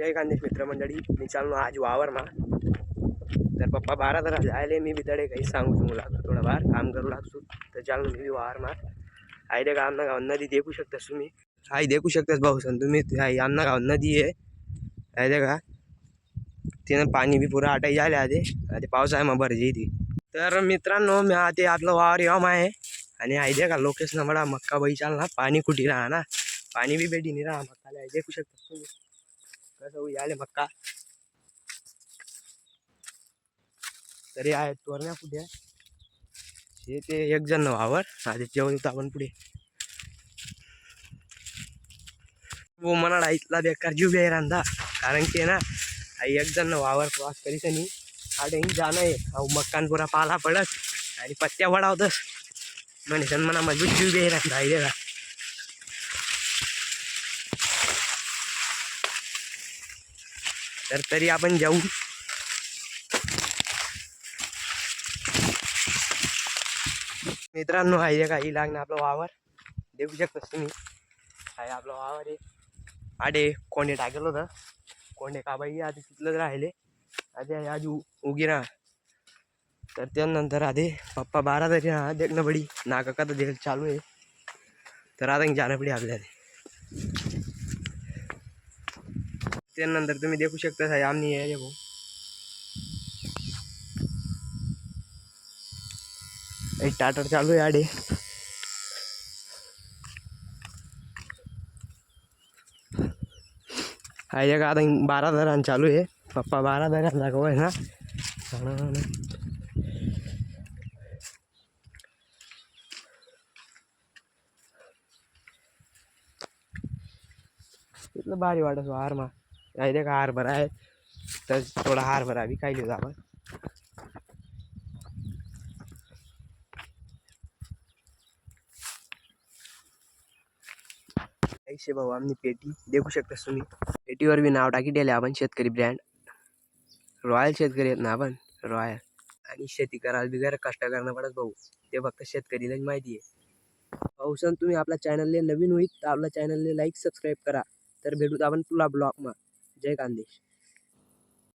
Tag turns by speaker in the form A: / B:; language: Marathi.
A: जय खानदेश मित्रमंडळी, मी चाललो आज वावरमा. तर पप्पा 12 जरा जायले, मी बितडे काही सांगू तुम्ही लागतो थोडं बार काम करू लागतो. तर चाललो मी वावरमा. आयडे का अन्न गाव नदी देखू शकतास तुम्ही. आई देखू शकतास भाऊ सन तुम्ही. आई अन्न गाव नदी आहे. आयडे का तिनं पाणी बी पुरा आटाई झाले आधी पावसाळ्यामा भरजी ती. तर मित्रांनो, मी ते आपलं वावर यम आहे आणि आयडे का लोकेशन बडा मक्का बाई चाल ना, पाणी कुठी राहा ना, पाणी बी बेटी नाही राहा मक्काला. देखू शकता तुम्ही कसं याले मक्का. तरी आहे तोरण्या कुठे हे ते एक जण वावर आधी जेवण येतो आपण पुढे. वो मनाडा इथला बेकार जीव बी रांधा, कारण की ना आई एक जण वावर क्रॉस करीत नाही आडे जाणं आहे. मक्कान पुरा पाला पडत आणि पत्त्या वडावतस म्हणजे मना मजबूत जीव बी रांधा आई का. तर तरी आपण जाऊ. मित्रांनो आहे काही लागणं आपलं वावर देखू शकतोस तुम्ही. आहे आपलं वावर आहे. आडे कोंडे टाकेल होतं, कोंडे का बाई आधी तिथलंच राहिले आधी आधी उगी राहा. तर त्यानंतर आधी पप्पा 12 तरी हा देखणं पडी नाका का तर देख चालू आहे. तर आता जाणं पडी आपल्याला. त्यानंतर तुम्ही देखू शकता आहे आम्ही आहे भाऊ एक टाटर चालू आहे आडे. आहे का आता 12 दरान चालू आहे. पप्पा 12 दरान दाखव आहे ना. इथलं भारी वाटत हारमा. आहे का हारभरा आहे तर थोडा हारभरा बी खायली होता आपण. ऐशे भाऊ आम्ही पेटी देखू शकता तुम्ही. पेटीवर बी नाव टाकी दिले आपण शेतकरी ब्रँड रॉयल शेतकरी आहेत ना आपण रॉयल. आणि शेती करायला बिगर कष्ट करणं पडत भाऊ, ते फक्त शेतकरीलाच माहिती आहे. भाऊ सण तुम्ही आपल्या चॅनलला नवीन होईल तर आपल्या चॅनलला लाईक सबस्क्राईब करा. तर भेटूत आपण तुला ब्लॉगमा. जय खानदेश.